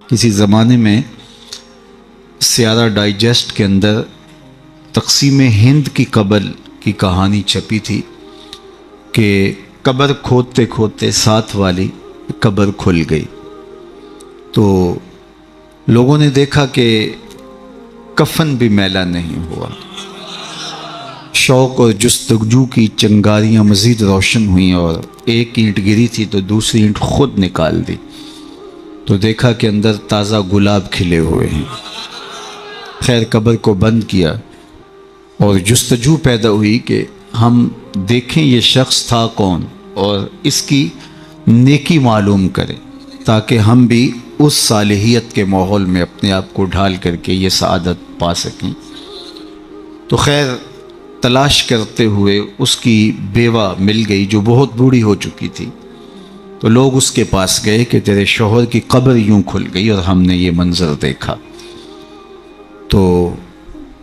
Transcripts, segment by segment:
کسی زمانے میں سیارہ ڈائجسٹ کے اندر تقسیم ہند کی قبر کی کہانی چھپی تھی کہ قبر کھودتے کھودتے ساتھ والی قبر کھل گئی، تو لوگوں نے دیکھا کہ کفن بھی میلا نہیں ہوا۔ شوق اور جستجو کی چنگاریاں مزید روشن ہوئیں اور ایک اینٹ گری تھی تو دوسری اینٹ خود نکال دی، تو دیکھا کہ اندر تازہ گلاب کھلے ہوئے ہیں۔ خیر قبر کو بند کیا اور جستجو پیدا ہوئی کہ ہم دیکھیں یہ شخص تھا کون اور اس کی نیکی معلوم کریں تاکہ ہم بھی اس صالحیت کے ماحول میں اپنے آپ کو ڈھال کر کے یہ سعادت پا سکیں۔ تو خیر تلاش کرتے ہوئے اس کی بیوہ مل گئی جو بہت بوڑھی ہو چکی تھی، تو لوگ اس کے پاس گئے کہ تیرے شوہر کی قبر یوں کھل گئی اور ہم نے یہ منظر دیکھا، تو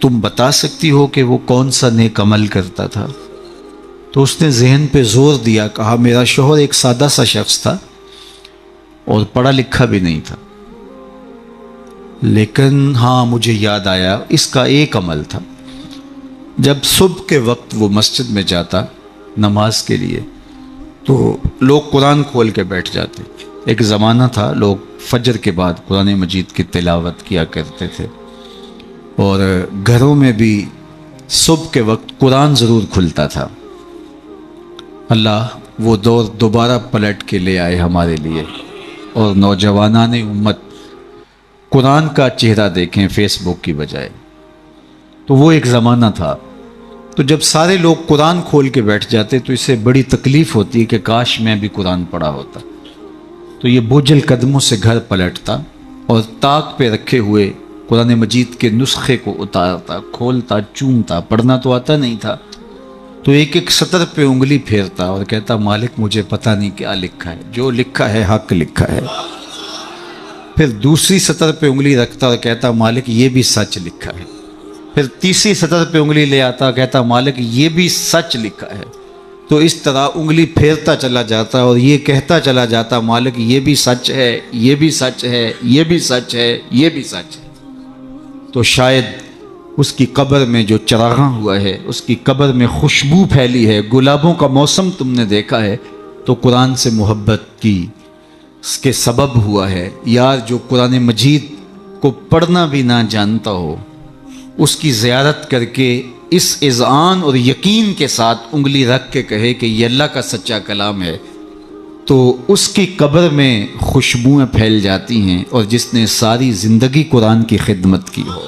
تم بتا سکتی ہو کہ وہ کون سا نیک عمل کرتا تھا؟ تو اس نے ذہن پہ زور دیا، کہا میرا شوہر ایک سادہ سا شخص تھا اور پڑھا لکھا بھی نہیں تھا، لیکن ہاں مجھے یاد آیا اس کا ایک عمل تھا، جب صبح کے وقت وہ مسجد میں جاتا نماز کے لیے تو لوگ قرآن کھول کے بیٹھ جاتے۔ ایک زمانہ تھا لوگ فجر کے بعد قرآن مجید کی تلاوت کیا کرتے تھے، اور گھروں میں بھی صبح کے وقت قرآن ضرور کھلتا تھا۔ اللہ وہ دور دوبارہ پلٹ کے لے آئے ہمارے لیے، اور نوجوانان امت قرآن کا چہرہ دیکھیں فیس بک کی بجائے۔ تو وہ ایک زمانہ تھا، تو جب سارے لوگ قرآن کھول کے بیٹھ جاتے تو اسے بڑی تکلیف ہوتی ہے کہ کاش میں بھی قرآن پڑھا ہوتا، تو یہ بوجھل قدموں سے گھر پلٹتا اور طاق پہ رکھے ہوئے قرآن مجید کے نسخے کو اتارتا، کھولتا، چومتا، پڑھنا تو آتا نہیں تھا، تو ایک ایک سطر پہ انگلی پھیرتا اور کہتا مالک مجھے پتہ نہیں کیا لکھا ہے، جو لکھا ہے حق لکھا ہے۔ پھر دوسری سطر پہ انگلی رکھتا اور کہتا مالک یہ بھی سچ لکھا ہے۔ پھر تیسری سطر پہ انگلی لے آتا، کہتا مالک یہ بھی سچ لکھا ہے۔ تو اس طرح انگلی پھیرتا چلا جاتا اور یہ کہتا چلا جاتا مالک یہ بھی سچ ہے، یہ بھی سچ ہے، یہ بھی سچ ہے، یہ بھی سچ ہے۔ تو شاید اس کی قبر میں جو چراغاں ہوا ہے، اس کی قبر میں خوشبو پھیلی ہے، گلابوں کا موسم تم نے دیکھا ہے، تو قرآن سے محبت کی اس کے سبب ہوا ہے۔ یار جو قرآن مجید کو پڑھنا بھی نہ جانتا ہو، اس کی زیارت کر کے اس اذعان اور یقین کے ساتھ انگلی رکھ کے کہے کہ یہ اللہ کا سچا کلام ہے، تو اس کی قبر میں خوشبوئیں پھیل جاتی ہیں، اور جس نے ساری زندگی قرآن کی خدمت کی ہو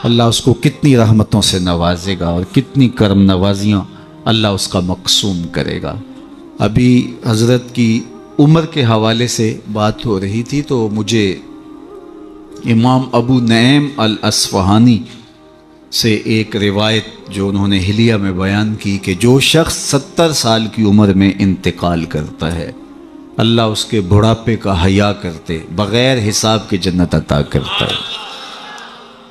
اللہ اس کو کتنی رحمتوں سے نوازے گا اور کتنی کرم نوازیاں اللہ اس کا مقسوم کرے گا۔ ابھی حضرت کی عمر کے حوالے سے بات ہو رہی تھی، تو مجھے امام ابو نعیم الاصفہانی سے ایک روایت جو انہوں نے حلیہ میں بیان کی کہ جو شخص 70 سال کی عمر میں انتقال کرتا ہے اللہ اس کے بڑھاپے کا حیا کرتے بغیر حساب کے جنت عطا کرتا ہے،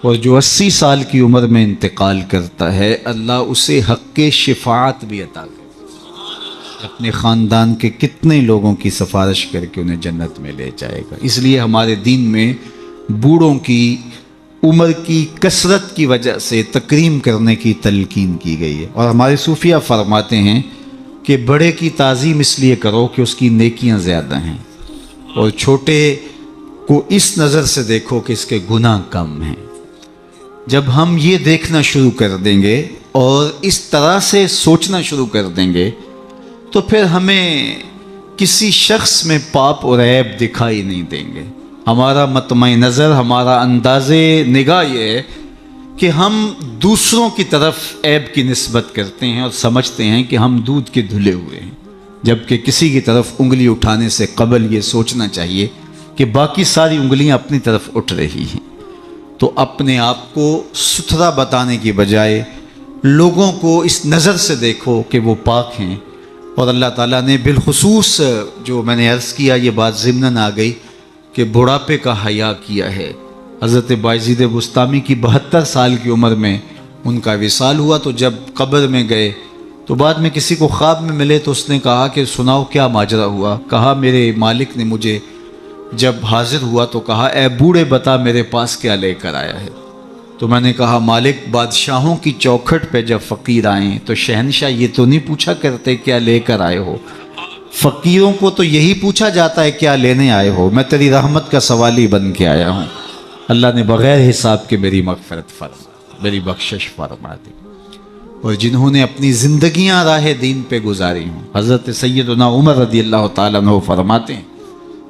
اور جو 80 سال کی عمر میں انتقال کرتا ہے اللہ اسے حق شفاعت بھی عطا کرتا ہے، اپنے خاندان کے کتنے لوگوں کی سفارش کر کے انہیں جنت میں لے جائے گا۔ اس لیے ہمارے دین میں بوڑھوں کی عمر کی کثرت کی وجہ سے تکریم کرنے کی تلقین کی گئی ہے، اور ہمارے صوفیہ فرماتے ہیں کہ بڑے کی تعظیم اس لیے کرو کہ اس کی نیکیاں زیادہ ہیں، اور چھوٹے کو اس نظر سے دیکھو کہ اس کے گناہ کم ہیں۔ جب ہم یہ دیکھنا شروع کر دیں گے اور اس طرح سے سوچنا شروع کر دیں گے تو پھر ہمیں کسی شخص میں پاپ اور عیب دکھائی نہیں دیں گے۔ ہمارا مطمع نظر، ہمارا انداز نگاہ یہ ہے کہ ہم دوسروں کی طرف عیب کی نسبت کرتے ہیں اور سمجھتے ہیں کہ ہم دودھ کے دھلے ہوئے ہیں، جبکہ کسی کی طرف انگلی اٹھانے سے قبل یہ سوچنا چاہیے کہ باقی ساری انگلیاں اپنی طرف اٹھ رہی ہیں۔ تو اپنے آپ کو ستھرا بتانے کی بجائے لوگوں کو اس نظر سے دیکھو کہ وہ پاک ہیں، اور اللہ تعالیٰ نے بالخصوص جو میں نے عرض کیا یہ بات ضمناً آ گئی کہ بڑھاپے کا حیا کیا ہے۔ حضرت بایزید بسطامی کی 72 سال کی عمر میں ان کا وصال ہوا، تو جب قبر میں گئے تو بعد میں کسی کو خواب میں ملے تو اس نے کہا کہ سناؤ کیا ماجرا ہوا؟ کہا میرے مالک نے مجھے جب حاضر ہوا تو کہا اے بوڑھے بتا میرے پاس کیا لے کر آیا ہے؟ تو میں نے کہا مالک بادشاہوں کی چوکھٹ پہ جب فقیر آئیں تو شہنشاہ یہ تو نہیں پوچھا کرتے کیا لے کر آئے ہو، فقیروں کو تو یہی پوچھا جاتا ہے کیا لینے آئے ہو، میں تیری رحمت کا سوالی بن کے آیا ہوں۔ اللہ نے بغیر حساب کے میری مغفرت فرما، میری بخشش فرما دی۔ اور جنہوں نے اپنی زندگیاں راہ دین پہ گزاری ہوں، حضرت سیدنا عمر رضی اللہ تعالیٰ عنہ فرماتے ہیں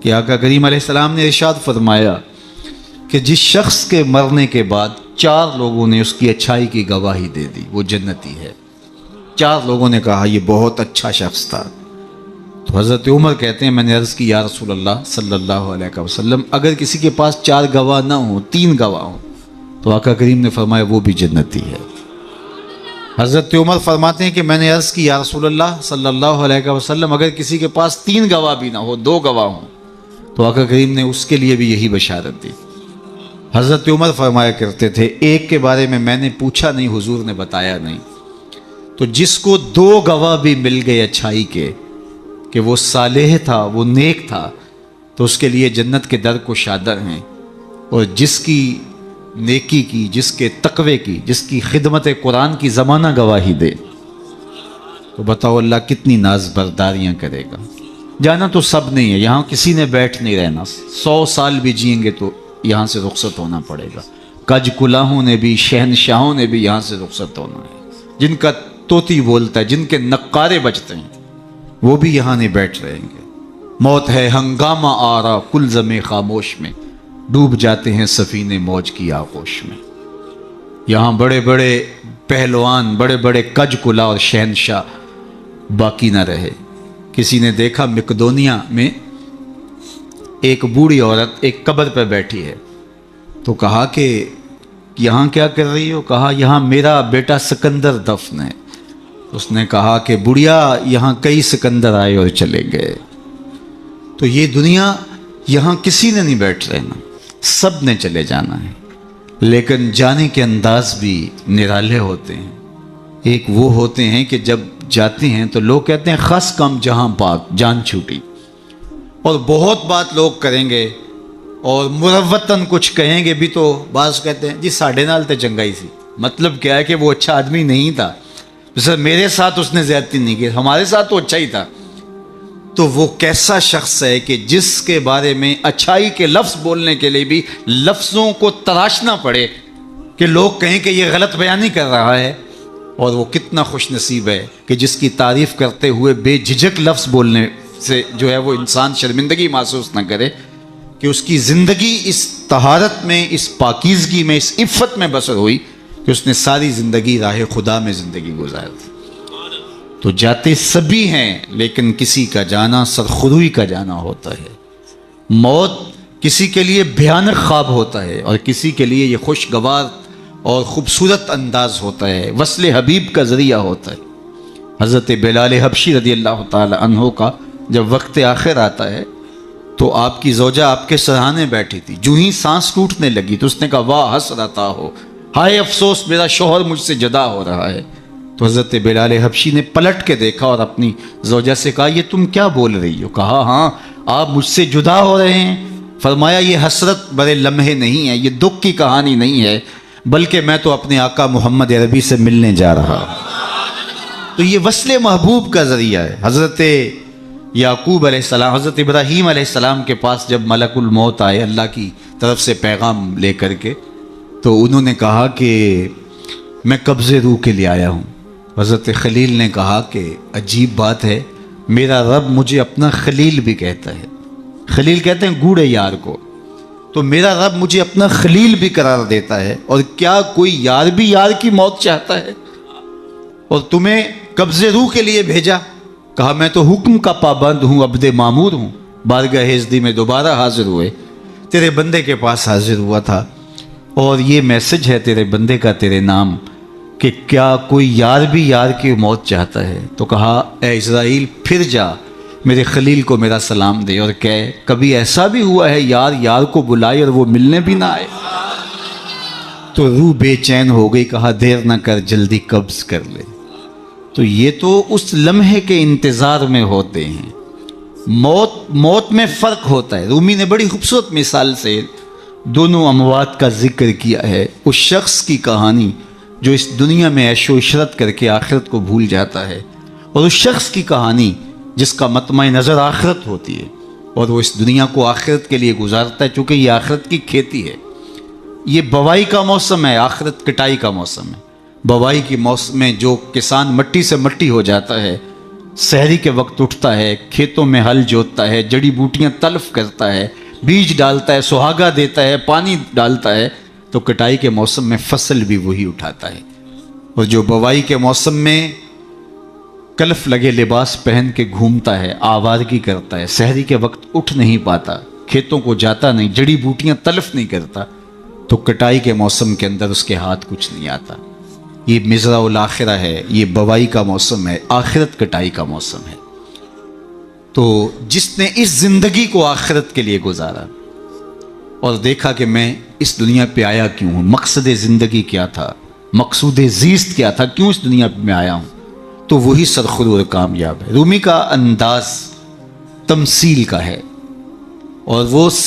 کہ آقا کریم علیہ السلام نے ارشاد فرمایا کہ جس شخص کے مرنے کے بعد 4 لوگوں نے اس کی اچھائی کی گواہی دے دی وہ جنتی ہے۔ 4 لوگوں نے کہا یہ بہت اچھا شخص تھا۔ تو حضرت عمر کہتے ہیں میں نے عرض کی یا رسول اللہ صلی اللہ علیہ وسلم اگر کسی کے پاس 4 گواہ نہ ہوں 3 گواہ ہوں تو آقا کریم نے فرمایا وہ بھی جنتی ہے۔ حضرت عمر فرماتے ہیں کہ میں نے عرض کی یا رسول اللہ صلی اللہ علیہ وسلم اگر کسی کے پاس 3 گواہ بھی نہ ہو 2 گواہ ہوں تو آقا کریم نے اس کے لیے بھی یہی بشارت دی۔ حضرت عمر فرمایا کرتے تھے ایک کے بارے میں نے پوچھا نہیں حضور نے بتایا نہیں، تو جس کو 2 گواہ بھی مل گئے اچھائی کے کہ وہ صالح تھا وہ نیک تھا تو اس کے لیے جنت کے در کشادہ ہیں، اور جس کی نیکی کی، جس کے تقوی کی، جس کی خدمت قرآن کی زمانہ گواہی دے تو بتاؤ اللہ کتنی ناز برداریاں کرے گا۔ جانا تو سب نہیں ہے، یہاں کسی نے بیٹھ نہیں رہنا، 100 سال بھی جئیں گے تو یہاں سے رخصت ہونا پڑے گا۔ کج کلاہوں نے بھی شہنشاہوں نے بھی یہاں سے رخصت ہونا ہے، جن کا طوطی بولتا ہے، جن کے نقارے بجتے ہیں وہ بھی یہاں نہیں بیٹھ رہیں گے۔ موت ہے ہنگامہ آرا کلزم خاموش میں، ڈوب جاتے ہیں سفینے موج کی آغوش میں۔ یہاں بڑے بڑے پہلوان، بڑے بڑے کج کلا اور شہنشاہ باقی نہ رہے۔ کسی نے دیکھا مقدونیہ میں ایک بوڑھی عورت ایک قبر پہ بیٹھی ہے، تو کہا کہ یہاں کیا کر رہی ہو؟ کہا یہاں میرا بیٹا سکندر دفن ہے۔ اس نے کہا کہ بڑھیا یہاں کئی سکندر آئے اور چلے گئے، تو یہ دنیا یہاں کسی نے نہیں بیٹھ رہنا، سب نے چلے جانا ہے، لیکن جانے کے انداز بھی نرالے ہوتے ہیں۔ ایک وہ ہوتے ہیں کہ جب جاتے ہیں تو لوگ کہتے ہیں خس کم جہاں پاک جان چھوٹی، اور بہت بات لوگ کریں گے اور مروتاً کچھ کہیں گے بھی، تو بعض کہتے ہیں جی ساڑھے نال تے چنگائی سی، مطلب کیا ہے کہ وہ اچھا آدمی نہیں تھا، سر میرے ساتھ اس نے زیادتی نہیں کی، ہمارے ساتھ تو اچھا ہی تھا۔ تو وہ کیسا شخص ہے کہ جس کے بارے میں اچھائی کے لفظ بولنے کے لیے بھی لفظوں کو تراشنا پڑے کہ لوگ کہیں کہ یہ غلط بیانی کر رہا ہے، اور وہ کتنا خوش نصیب ہے کہ جس کی تعریف کرتے ہوئے بے جھجک لفظ بولنے سے جو ہے وہ انسان شرمندگی محسوس نہ کرے کہ اس کی زندگی اس طہارت میں، اس پاکیزگی میں، اس عفت میں بسر ہوئی کہ اس نے ساری زندگی راہ خدا میں زندگی گزار دی۔ تو جاتے سبھی ہیں لیکن کسی کا جانا سرخروئی کا جانا ہوتا ہے۔ موت کسی کے لیے بھیانک خواب ہوتا ہے اور کسی کے لیے یہ خوشگوار اور خوبصورت انداز ہوتا ہے، وصل حبیب کا ذریعہ ہوتا ہے۔ حضرت بلال حبشی رضی اللہ تعالی عنہ کا جب وقت آخر آتا ہے تو آپ کی زوجہ آپ کے سرہانے بیٹھی تھی، جو ہی سانس ٹوٹنے لگی تو اس نے کہا واہ حسرتا ہو، ہائے افسوس میرا شوہر مجھ سے جدا ہو رہا ہے۔ تو حضرت بلال حبشی نے پلٹ کے دیکھا اور اپنی زوجہ سے کہا یہ تم کیا بول رہی ہو؟ کہا ہاں آپ مجھ سے جدا ہو رہے ہیں۔ فرمایا یہ حسرت برے لمحے نہیں ہے، یہ دکھ کی کہانی نہیں ہے، بلکہ میں تو اپنے آقا محمد عربی سے ملنے جا رہا ہوں۔ تو یہ وصل محبوب کا ذریعہ ہے۔ حضرت یعقوب علیہ السلام، حضرت ابراہیم علیہ السلام کے پاس جب ملک الموت آئے اللہ کی طرف سے پیغام لے کر کے، تو انہوں نے کہا کہ میں قبض روح کے لیے آیا ہوں۔ حضرت خلیل نے کہا کہ عجیب بات ہے، میرا رب مجھے اپنا خلیل بھی کہتا ہے، خلیل کہتے ہیں گوڑے یار کو، تو میرا رب مجھے اپنا خلیل بھی قرار دیتا ہے، اور کیا کوئی یار بھی یار کی موت چاہتا ہے؟ اور تمہیں قبض روح کے لیے بھیجا؟ کہا میں تو حکم کا پابند ہوں، عبد معمور ہوں، بارگاہ ہزدی میں دوبارہ حاضر ہوئے، تیرے بندے کے پاس حاضر ہوا تھا، اور یہ میسج ہے تیرے بندے کا تیرے نام کہ کیا کوئی یار بھی یار کی موت چاہتا ہے؟ تو کہا اے اسرائیل پھر جا میرے خلیل کو میرا سلام دے اور کہے کبھی ایسا بھی ہوا ہے یار یار کو بلائے اور وہ ملنے بھی نہ آئے؟ تو روح بے چین ہو گئی، کہا دیر نہ کر جلدی قبض کر لے۔ تو یہ تو اس لمحے کے انتظار میں ہوتے ہیں، موت میں فرق ہوتا ہے. رومی نے بڑی خوبصورت مثال سے دونوں اموات کا ذکر کیا ہے. اس شخص کی کہانی جو اس دنیا میں عیش و عشرت کر کے آخرت کو بھول جاتا ہے، اور اس شخص کی کہانی جس کا مطمع نظر آخرت ہوتی ہے اور وہ اس دنیا کو آخرت کے لیے گزارتا ہے، چونکہ یہ آخرت کی کھیتی ہے. یہ بوائی کا موسم ہے، آخرت کٹائی کا موسم ہے. بوائی کے موسم میں جو کسان مٹی سے مٹی ہو جاتا ہے، سحری کے وقت اٹھتا ہے، کھیتوں میں ہل جوتتا ہے، جڑی بوٹیاں تلف کرتا ہے، بیج ڈالتا ہے، سہاگا دیتا ہے، پانی ڈالتا ہے، تو کٹائی کے موسم میں فصل بھی وہی اٹھاتا ہے. اور جو بوائی کے موسم میں کلف لگے لباس پہن کے گھومتا ہے، آوارگی کرتا ہے، سحری کے وقت اٹھ نہیں پاتا، کھیتوں کو جاتا نہیں، جڑی بوٹیاں تلف نہیں کرتا، تو کٹائی کے موسم کے اندر اس کے ہاتھ کچھ نہیں آتا. یہ مزرع الاخرہ ہے، یہ بوائی کا موسم ہے، آخرت کٹائی کا موسم ہے. تو جس نے اس زندگی کو آخرت کے لیے گزارا اور دیکھا کہ میں اس دنیا پہ آیا کیوں ہوں، مقصد زندگی کیا تھا، مقصود زیست کیا تھا، کیوں اس دنیا پہ میں آیا ہوں، تو وہی سرخرو اور کامیاب ہے. رومی کا انداز تمثیل کا ہے، اور وہ